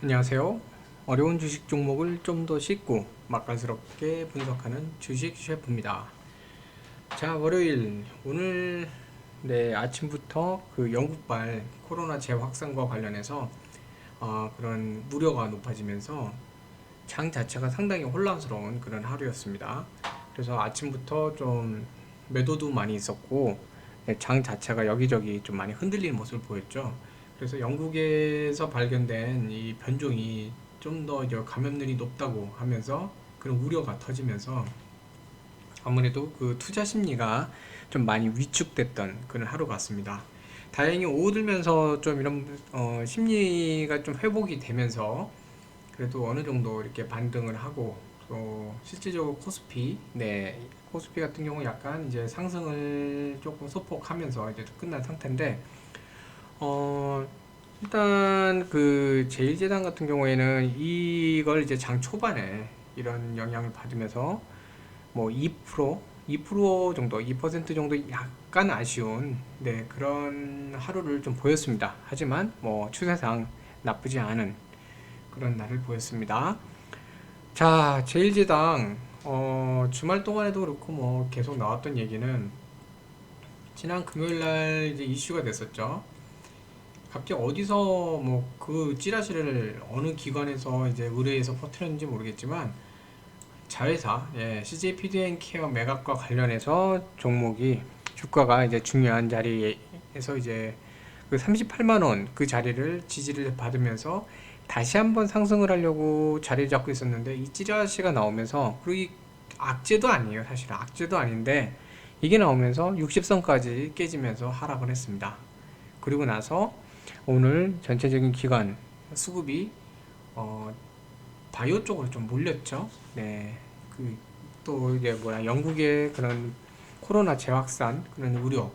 안녕하세요. 어려운 주식 종목을 좀 더 쉽고 맛깔스럽게 분석하는 주식 셰프입니다. 자, 월요일 오늘 아침부터 그 영국발 코로나 재확산과 관련해서 그런 우려가 높아지면서 장 자체가 상당히 혼란스러운 그런 하루였습니다. 그래서 아침부터 좀 매도도 많이 있었고 장 자체가 여기저기 좀 많이 흔들리는 모습을 보였죠. 그래서 영국에서 발견된 이 변종이 좀 더 감염률이 높다고 하면서 그런 우려가 터지면서 아무래도 그 투자 심리가 좀 많이 위축됐던 그런 하루 같습니다. 다행히 오후 들면서 좀 이런 심리가 좀 회복이 되면서 그래도 어느 정도 이렇게 반등을 하고 또 실질적으로 코스피 같은 경우 약간 이제 상승을 조금 소폭하면서 이제 끝난 상태인데 어 일단 그 제일제당 같은 경우에는 이걸 이제 장 초반에 이런 영향을 받으면서 뭐 2% 정도, 2% 정도 약간 아쉬운 그런 하루를 좀 보였습니다. 하지만 뭐 추세상 나쁘지 않은 그런 날을 보였습니다. 자, 제일제당 주말 동안에도 그렇고 뭐 계속 나왔던 얘기는 지난 금요일 날 이제 이슈가 됐었죠. 갑자기 어디서 뭐 그 찌라시를 어느 기관에서 이제 의뢰해서 퍼뜨렸는지 모르겠지만 자회사 CJ 피드앤케어 매각과 관련해서 종목이 주가가 이제 중요한 자리에서 이제 그 38만 원 그 자리를 지지를 받으면서 다시 한번 상승을 하려고 자리를 잡고 있었는데 이 찌라시가 나오면서 그리고 이 악재도 아니에요. 사실 악재도 아닌데 이게 나오면서 60선까지 깨지면서 하락을 했습니다. 그리고 나서 오늘 전체적인 기관 수급이 어, 바이오 쪽으로 좀 몰렸죠. 네. 또 이제 영국의 그런 코로나 재확산 그런 우려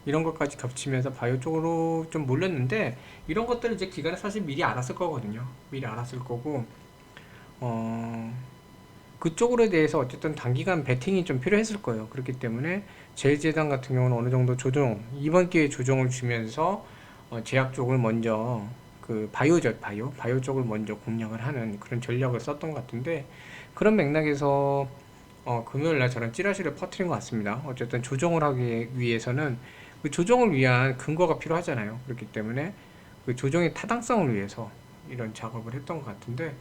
이런 것까지 겹치면서 바이오 쪽으로 좀 몰렸는데 이런 것들을 이제 기관에 사실 미리 알았을 거거든요. 미리 알았을 거고 어, 그쪽으로 대해서 어쨌든 단기간 베팅이 좀 필요했을 거예요. 그렇기 때문에 제일제당 같은 경우는 어느 정도 이번 기회에 조정을 주면서 제약 쪽을 먼저 그 바이오 쪽을 먼저 공략을 하는 그런 전략을 썼던 것 같은데 그런 맥락에서 금요일 날 저런 찌라시를 퍼뜨린 것 같습니다. 어쨌든 조정을 하기 위해서는 그 조정을 위한 근거가 필요하잖아요. 그렇기 때문에 그 조정의 타당성을 위해서 이런 작업을 했던 것 같은데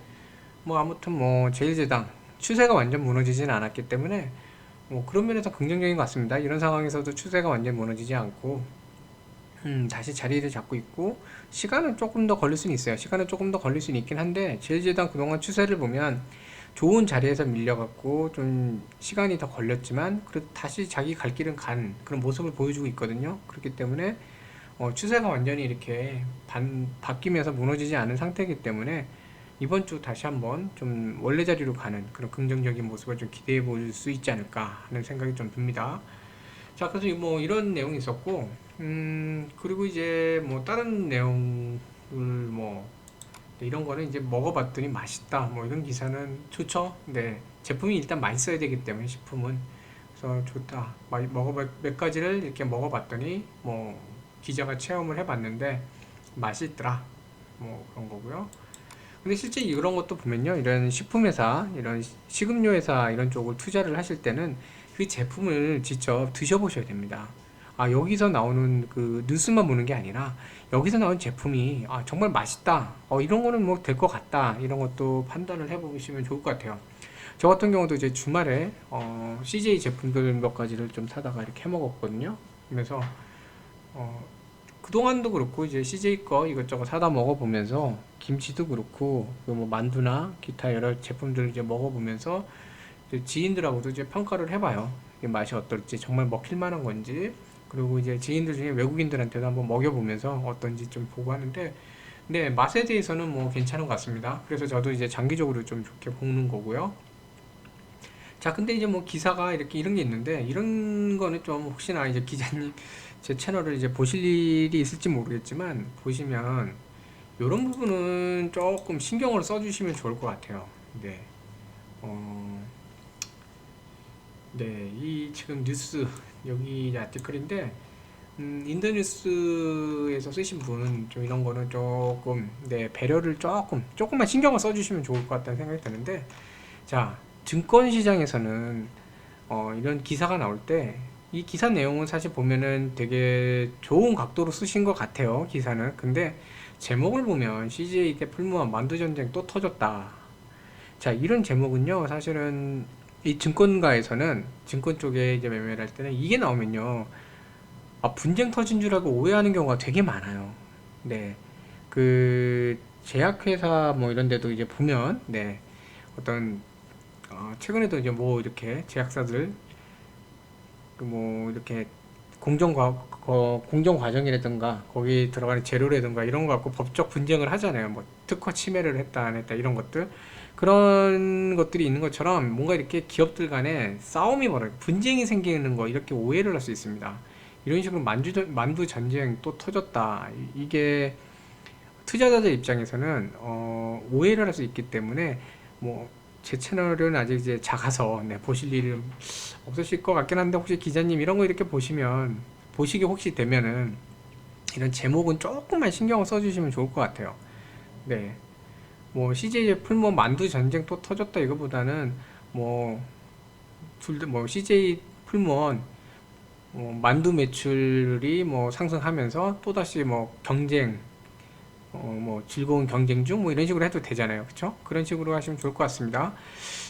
뭐 아무튼 뭐 제일제당 추세가 완전 무너지진 않았기 때문에 뭐 그런 면에서 긍정적인 것 같습니다. 이런 상황에서도 추세가 완전 무너지지 않고 다시 자리를 잡고 있고 시간은 조금 더 걸릴 수는 있어요. 시간은 조금 더 걸릴 수는 있긴 한데 제일제당 그동안 추세를 보면 좋은 자리에서 밀려갖고 좀 시간이 더 걸렸지만 그래도 다시 자기 갈 길은 간 그런 모습을 보여주고 있거든요. 그렇기 때문에 추세가 완전히 이렇게 바뀌면서 무너지지 않은 상태이기 때문에 이번 주 다시 한번 좀 원래 자리로 가는 그런 긍정적인 모습을 좀 기대해 볼 수 있지 않을까 하는 생각이 좀 듭니다. 자, 그래서 뭐 이런 내용이 있었고, 그리고 이제 뭐 다른 내용을 뭐 이런 거는 이제 먹어봤더니 맛있다. 뭐 이런 기사는 좋죠. 네, 제품이 일단 맛있어야 되기 때문에 식품은 그래서 좋다. 몇 가지를 이렇게 먹어봤더니 뭐 기자가 체험을 해봤는데 맛있더라. 뭐 그런 거고요. 근데 실제 이런 것도 보면요, 이런 식품회사, 이런 식음료회사 이런 쪽을 투자를 하실 때는 그 제품을 직접 드셔보셔야 됩니다. 아, 여기서 나오는 그 뉴스만 보는 게 아니라 여기서 나온 제품이 정말 맛있다. 이런 거는 뭐 될 것 같다. 이런 것도 판단을 해보시면 좋을 것 같아요. 저 같은 경우도 이제 주말에 CJ 제품들 몇 가지를 좀 사다가 이렇게 해 먹었거든요. 그래서 어, 그동안도 그렇고 이제 CJ 거 이것저것 사다 먹어보면서 김치도 그렇고 그뭐 만두나 기타 여러 제품들 이제 먹어보면서 이제 지인들하고도 이제 평가를 해봐요. 이게 맛이 어떨지 정말 먹힐 만한 건지 그리고 이제 지인들 중에 외국인들한테도 한번 먹여보면서 어떤지 좀 보고 하는데 네, 맛에 대해서는 뭐 괜찮은 것 같습니다. 그래서 저도 이제 장기적으로 좀 좋게 볶는 거고요. 자, 근데 이제 뭐 기사가 이렇게 이런 게 있는데 이런 거는 좀 혹시나 이제 기자님 제 채널을 이제 보실 일이 있을지 모르겠지만 보시면 이런 부분은 조금 신경을 써주시면 좋을 것 같아요. 네, 어, 네, 이 지금 뉴스 여기 아티클인데 인터뉴스에서 쓰신 분, 좀 이런 거는 조금, 네, 배려를 조금만 신경을 써주시면 좋을 것 같다는 생각이 드는데, 자, 증권 시장에서는, 이런 기사가 나올 때, 이 기사 내용은 사실 보면은 되게 좋은 각도로 쓰신 것 같아요, 기사는. 근데, 제목을 보면 CJ 대 풀무원 만두전쟁 또 터졌다. 자, 이런 제목은요, 사실은 이 증권가에서는, 증권 쪽에 이제 매매를 할 때는 이게 나오면요, 분쟁 터진 줄 알고 오해하는 경우가 되게 많아요. 네. 그, 제약회사 뭐 이런 데도 이제 보면, 네. 어떤, 최근에도 이제 뭐 이렇게 제약사들, 그 뭐 이렇게 공정 과정이라든가, 거기 들어가는 재료라든가 이런 거 갖고 법적 분쟁을 하잖아요. 뭐 특허 침해를 했다, 안 했다, 이런 것들. 그런 것들이 있는 것처럼 뭔가 이렇게 기업들 간에 싸움이 분쟁이 생기는 거, 이렇게 오해를 할 수 있습니다. 이런 식으로 만두 전쟁 또 터졌다. 이게 투자자들 입장에서는 오해를 할 수 있기 때문에 뭐 제 채널은 아직 이제 작아서 네, 보실 일은 없으실 것 같긴 한데, 혹시 기자님 이런 거 이렇게 보시면 보시게 혹시 되면은 이런 제목은 조금만 신경을 써주시면 좋을 것 같아요. 네, 뭐 CJ 풀뭐 만두 전쟁 또 터졌다 이거보다는 뭐 둘 뭐 CJ 풀무원 만두 매출이 뭐 상승하면서 또다시 뭐 경쟁, 뭐 즐거운 경쟁 중 뭐 이런 식으로 해도 되잖아요. 그쵸? 그런 식으로 하시면 좋을 것 같습니다.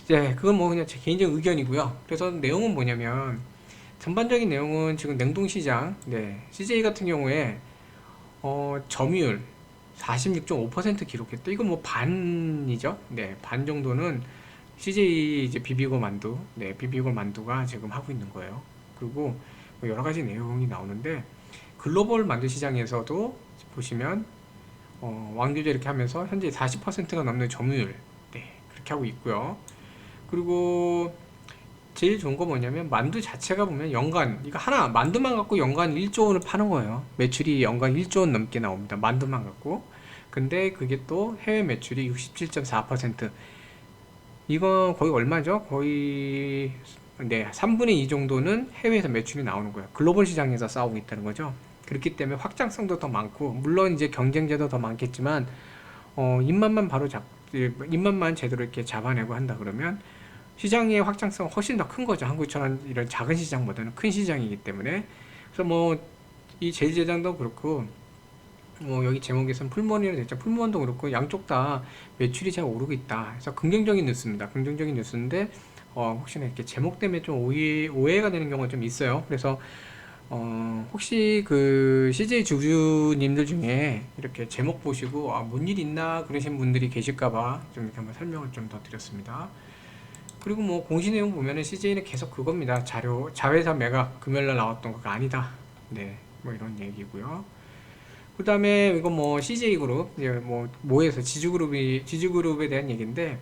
이제 그건 뭐 그냥 제 개인적 의견이고요. 그래서 내용은 뭐냐면, 전반적인 내용은 지금 냉동시장, 네, CJ 같은 경우에 점유율 46.5% 기록했다. 이건 뭐 반이죠. 네, 반 정도는 CJ 이제 비비고 만두, 네, 비비고 만두가 지금 하고 있는 거예요. 그리고 뭐 여러 가지 내용이 나오는데, 글로벌 만두 시장에서도 보시면 왕교제 이렇게 하면서 현재 40%가 넘는 점유율, 네, 그렇게 하고 있고요. 그리고 제일 좋은 거 뭐냐면, 만두 자체가 보면 연간, 이거 하나 만두만 갖고 연간 1조 원을 파는 거예요. 매출이 연간 1조 원 넘게 나옵니다, 만두만 갖고. 근데 그게 또 해외 매출이 67.4%. 이거 거의 얼마죠? 거의, 네, 3분의 2 정도는 해외에서 매출이 나오는 거예요. 글로벌 시장에서 싸우고 있다는 거죠. 그렇기 때문에 확장성도 더 많고, 물론 이제 경쟁자도 더 많겠지만, 입맛만 입맛만 제대로 이렇게 잡아내고 한다 그러면 시장의 확장성은 훨씬 더 큰 거죠. 한국처럼 이런 작은 시장보다는 큰 시장이기 때문에. 그래서 뭐 이 제일제당도 그렇고, 뭐 여기 제목에서는 풀무원이라 됐죠. 풀무원도 그렇고 양쪽 다 매출이 잘 오르고 있다. 그래서 긍정적인 뉴스입니다. 긍정적인 뉴스인데, 혹시나 이렇게 제목 때문에 좀 오해가 되는 경우가 좀 있어요. 그래서 혹시 그 CJ 주주님들 중에 이렇게 제목 보시고 뭔 일 있나 그러신 분들이 계실까봐 좀 이렇게 한번 설명을 좀 더 드렸습니다. 그리고 뭐 공시 내용 보면은 CJ는 계속 그겁니다. 자회사 매각 금요일날 나왔던 거가 아니다. 네, 뭐 이런 얘기고요. 그 다음에 이거 뭐 CJ그룹, 이제 뭐 모에서 지주그룹에 대한 얘기인데,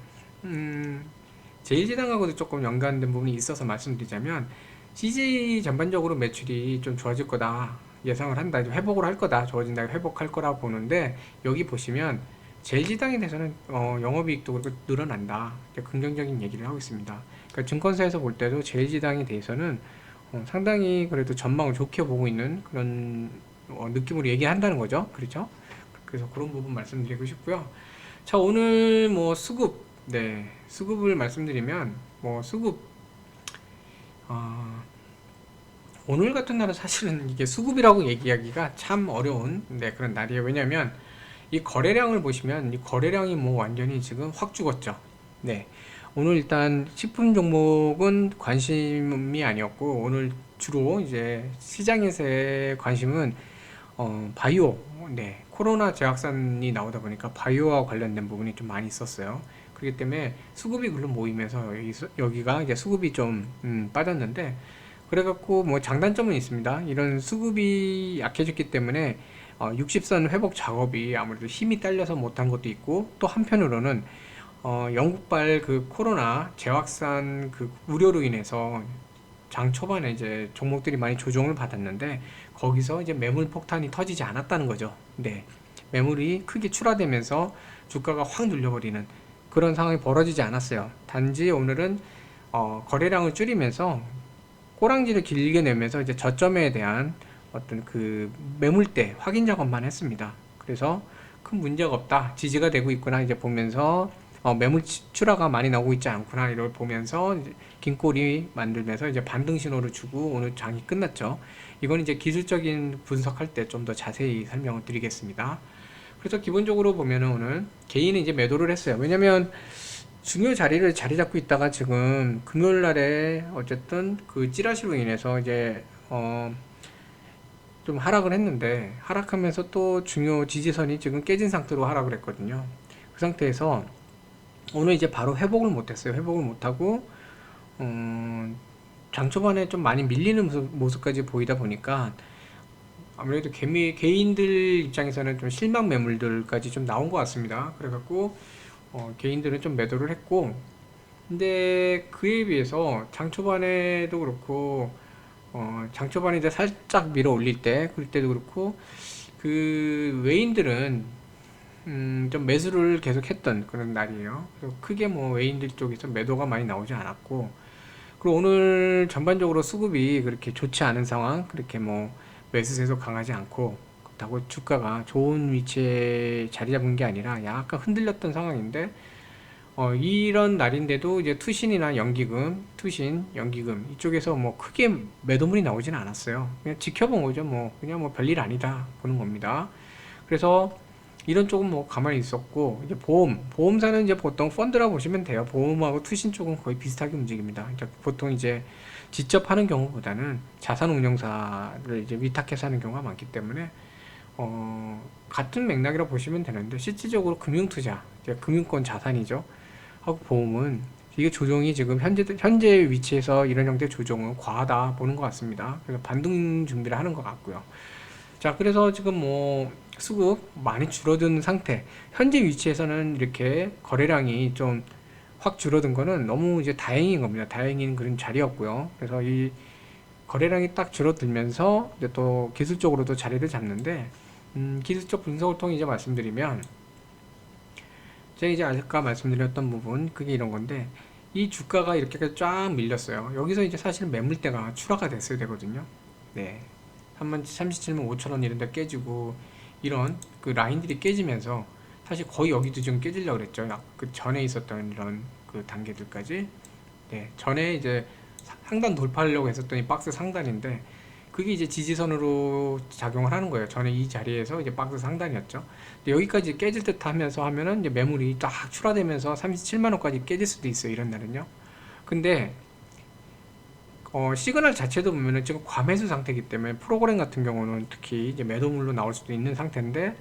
제일제당하고도 조금 연관된 부분이 있어서 말씀드리자면, CJ 전반적으로 매출이 좀 좋아질 거다 예상을 한다. 회복을 할 거다. 좋아진다. 회복할 거라고 보는데, 여기 보시면 제일제당에 대해서는 영업이익도 그렇고 늘어난다. 긍정적인 얘기를 하고 있습니다. 그러니까 증권사에서 볼 때도 제일제당에 대해서는 상당히 그래도 전망을 좋게 보고 있는 그런 느낌으로 얘기한다는 거죠. 그렇죠? 그래서 그런 부분 말씀드리고 싶고요. 자, 오늘 뭐 수급, 네, 수급을 말씀드리면, 뭐 수급, 어, 오늘 같은 날은 사실은 이게 수급이라고 얘기하기가 참 어려운, 네, 그런 날이에요. 왜냐면 이 거래량을 보시면 이 거래량이 뭐 완전히 지금 확 죽었죠. 네, 오늘 일단 식품 종목은 관심이 아니었고, 오늘 주로 이제 시장에서의 관심은 바이오, 네, 코로나 재확산이 나오다 보니까 바이오와 관련된 부분이 좀 많이 있었어요. 그렇기 때문에 수급이 글로 모이면서 여기가 이제 수급이 좀 빠졌는데, 그래갖고 뭐 장단점은 있습니다. 이런 수급이 약해졌기 때문에 60선 회복 작업이 아무래도 힘이 딸려서 못한 것도 있고, 또 한편으로는 영국발 그 코로나 재확산 그 우려로 인해서 장 초반에 이제 종목들이 많이 조정을 받았는데, 거기서 이제 매물 폭탄이 터지지 않았다는 거죠. 네. 매물이 크게 출하되면서 주가가 확 눌려버리는 그런 상황이 벌어지지 않았어요. 단지 오늘은 거래량을 줄이면서 꼬랑지를 길게 내면서 이제 저점에 대한 어떤 그 매물대 확인 작업만 했습니다. 그래서 큰 문제가 없다, 지지가 되고 있구나 이제 보면서 매물 출하가 많이 나오고 있지 않구나 이걸 보면서 이제 긴 꼬리 만들면서 이제 반등 신호를 주고 오늘 장이 끝났죠. 이건 이제 기술적인 분석할 때 좀 더 자세히 설명을 드리겠습니다. 그래서 기본적으로 보면은 오늘 개인이 이제 매도를 했어요. 왜냐면 중요 자리를 자리 잡고 있다가 지금 금요일 날에 어쨌든 그 찌라시로 인해서 이제 좀 하락을 했는데, 하락하면서 또 중요 지지선이 지금 깨진 상태로 하락을 했거든요. 그 상태에서 오늘 이제 바로 회복을 못했어요. 회복을 못하고 장 초반에 좀 많이 밀리는 모습까지 보이다 보니까 아무래도 개인들 입장에서는 좀 실망 매물들까지 좀 나온 것 같습니다. 그래갖고 개인들은 좀 매도를 했고, 근데 그에 비해서 장 초반에도 그렇고 장 초반에 이제 살짝 밀어 올릴 때 그때도 그렇고 그 외인들은 좀 매수를 계속 했던 그런 날이에요. 그래서 크게 뭐 외인들 쪽에서 매도가 많이 나오지 않았고, 그리고 오늘 전반적으로 수급이 그렇게 좋지 않은 상황, 그렇게 뭐 매수세도 강하지 않고, 그렇다고 주가가 좋은 위치에 자리 잡은 게 아니라 약간 흔들렸던 상황인데, 이런 날인데도 이제 투신이나 연기금, 투신, 연기금 이쪽에서 뭐 크게 매도물이 나오지는 않았어요. 그냥 지켜본 거죠. 뭐 그냥 뭐 별일 아니다 보는 겁니다. 그래서 이런 쪽은 뭐 가만히 있었고, 이제 보험사는 이제 보통 펀드라 보시면 돼요. 보험하고 투신 쪽은 거의 비슷하게 움직입니다. 이제 보통 이제 직접 하는 경우보다는 자산운용사를 이제 위탁해서 하는 경우가 많기 때문에 같은 맥락이라고 보시면 되는데, 실질적으로 금융투자, 이제 금융권 자산이죠. 하고 보험은 이게 조정이 지금 현재 위치에서 이런 형태의 조정은 과하다 보는 것 같습니다. 그래서 반등 준비를 하는 것 같고요. 자, 그래서 지금 뭐 수급 많이 줄어든 상태, 현재 위치에서는 이렇게 거래량이 좀 확 줄어든 거는 너무 이제 다행인 겁니다. 다행인 그런 자리였고요. 그래서 이 거래량이 딱 줄어들면서 이제 또 기술적으로도 자리를 잡는데, 기술적 분석을 통해 이제 말씀드리면, 제가 이제 아까 말씀드렸던 부분 그게 이런 건데, 이 주가가 이렇게 쫙 밀렸어요. 여기서 이제 사실 매물대가 추가가 됐어야 되거든요. 네, 37만 5천 원 이런 데 깨지고 이런 그 라인들이 깨지면서 사실 거의 여기도 지금 깨지려고 그랬죠. 그 전에 있었던 이런 그 단계들까지. 네, 전에 이제 상단 돌파하려고 했었더니 박스 상단인데, 그게 이제 지지선으로 작용을 하는 거예요. 전에 이 자리에서 이제 박스 상단이었죠. 근데 여기까지 깨질 듯 하면서 하면은 이제 매물이 딱 출하되면서 37만 원까지 깨질 수도 있어요. 이런 날은요. 근데 시그널 자체도 보면은 지금 과매수 상태이기 때문에, 프로그램 같은 경우는 특히 이제 매도물로 나올 수도 있는 상태인데,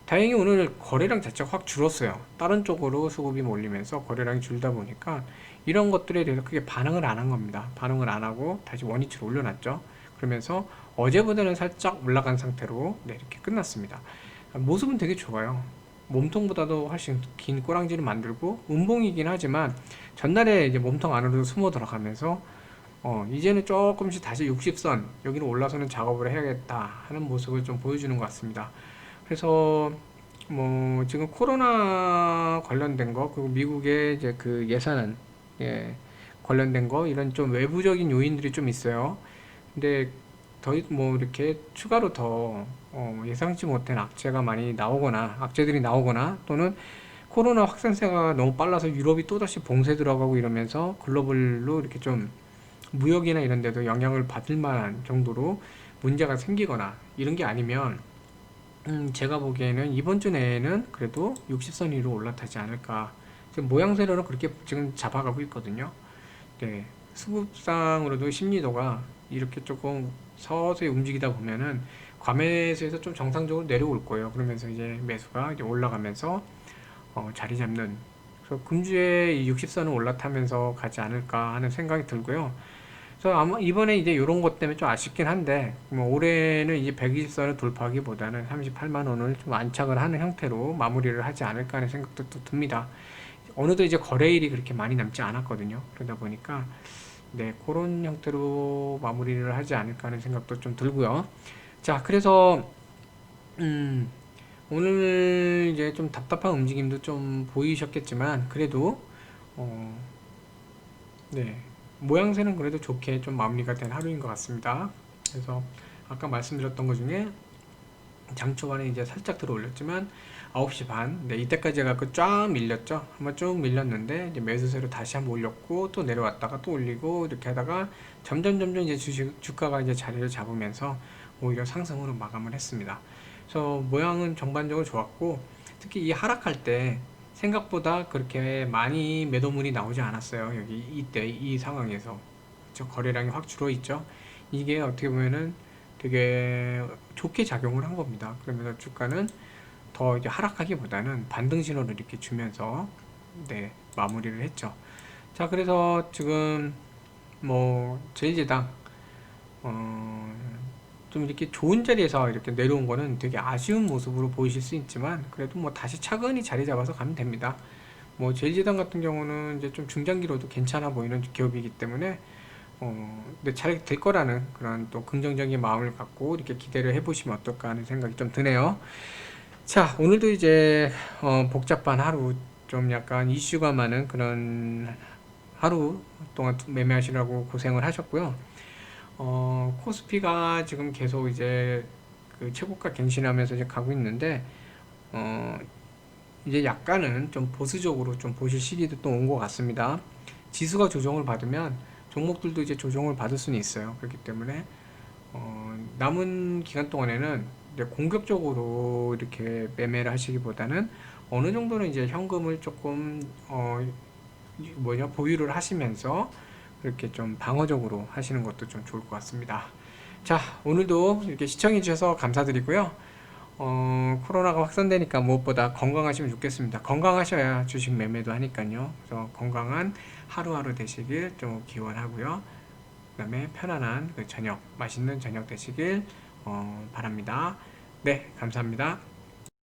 다행히 오늘 거래량 자체가 확 줄었어요. 다른 쪽으로 수급이 몰리면서 거래량이 줄다 보니까 이런 것들에 대해서 크게 반응을 안 한 겁니다. 반응을 안 하고 다시 원위치로 올려놨죠. 그러면서 어제보다는 살짝 올라간 상태로 네, 이렇게 끝났습니다. 모습은 되게 좋아요. 몸통보다도 훨씬 긴 꼬랑지를 만들고, 음봉이긴 하지만 전날에 이제 몸통 안으로 숨어 들어가면서 이제는 조금씩 다시 60선 여기로 올라서는 작업을 해야겠다 하는 모습을 좀 보여주는 것 같습니다. 그래서 뭐 지금 코로나 관련된 거, 그리고 미국의 이제 그 예산, 예, 관련된 거, 이런 좀 외부적인 요인들이 좀 있어요. 근데 더 뭐 이렇게 추가로 더 예상치 못한 악재들이 나오거나, 또는 코로나 확산세가 너무 빨라서 유럽이 또다시 봉쇄 들어가고 이러면서 글로벌로 이렇게 좀 무역이나 이런 데도 영향을 받을 만한 정도로 문제가 생기거나 이런 게 아니면, 제가 보기에는 이번 주 내에는 그래도 60선 위로 올라타지 않을까. 지금 모양새로는 그렇게 지금 잡아가고 있거든요. 네, 수급상으로도 심리도가 이렇게 조금 서서히 움직이다 보면은 과매수에서 좀 정상적으로 내려올 거예요. 그러면서 이제 매수가 이제 올라가면서 자리 잡는. 그래서 금주에 이 60선을 올라타면서 가지 않을까 하는 생각이 들고요. 그래서 아마 이번에 이제 이런 것 때문에 좀 아쉽긴 한데, 뭐 올해는 이제 120선을 돌파하기보다는 38만 원을 좀 안착을 하는 형태로 마무리를 하지 않을까 하는 생각도 또 듭니다. 어느덧 이제 거래일이 그렇게 많이 남지 않았거든요. 그러다 보니까 네, 그런 형태로 마무리를 하지 않을까 하는 생각도 좀 들고요. 자, 그래서 음, 오늘 이제 좀 답답한 움직임도 좀 보이셨겠지만, 그래도 어, 네, 모양새는 그래도 좋게 좀 마무리가 된 하루인 것 같습니다. 그래서 아까 말씀드렸던 것 중에 장 초반에 이제 살짝 들어 올렸지만 9시 반, 네, 이때까지 해갖고 쫙 밀렸죠. 한번 쭉 밀렸는데 이제 매수세로 다시 한번 올렸고 또 내려왔다가 또 올리고 이렇게 하다가 점점 이제 주가가 이제 자리를 잡으면서 오히려 상승으로 마감을 했습니다. 그래서 모양은 전반적으로 좋았고 특히 이 하락할 때 생각보다 그렇게 많이 매도물이 나오지 않았어요. 여기 이때 이 상황에서 저 거래량이 확 줄어 있죠. 이게 어떻게 보면은 되게 좋게 작용을 한 겁니다. 그러면서 주가는 더 이제 하락하기보다는 반등 신호를 이렇게 주면서 네, 마무리를 했죠. 자, 그래서 지금 뭐 제일제당 좀 이렇게 좋은 자리에서 이렇게 내려온 거는 되게 아쉬운 모습으로 보이실 수 있지만 그래도 뭐 다시 차근히 자리 잡아서 가면 됩니다. 뭐 제일제당 같은 경우는 이제 좀 중장기로도 괜찮아 보이는 기업이기 때문에 근데 잘 될 거라는 그런 또 긍정적인 마음을 갖고 이렇게 기대를 해보시면 어떨까 하는 생각이 좀 드네요. 자, 오늘도 이제 복잡한 하루, 좀 약간 이슈가 많은 그런 하루 동안 매매하시라고 고생을 하셨고요. 코스피가 지금 계속 이제 그 최고가 갱신하면서 이제 가고 있는데 어, 이제 약간은 좀 보수적으로 좀 보실 시기도 또 온 것 같습니다. 지수가 조정을 받으면 종목들도 이제 조정을 받을 수는 있어요. 그렇기 때문에 남은 기간 동안에는 이제 공격적으로 이렇게 매매를 하시기보다는 어느 정도는 이제 현금을 조금 보유를 하시면서 그렇게 좀 방어적으로 하시는 것도 좀 좋을 것 같습니다. 자, 오늘도 이렇게 시청해 주셔서 감사드리고요. 코로나가 확산되니까 무엇보다 건강하시면 좋겠습니다. 건강하셔야 주식 매매도 하니까요. 그래서 건강한 하루하루 되시길 좀 기원하고요. 그 다음에 편안한 그 저녁, 맛있는 저녁 되시길 바랍니다. 네, 감사합니다.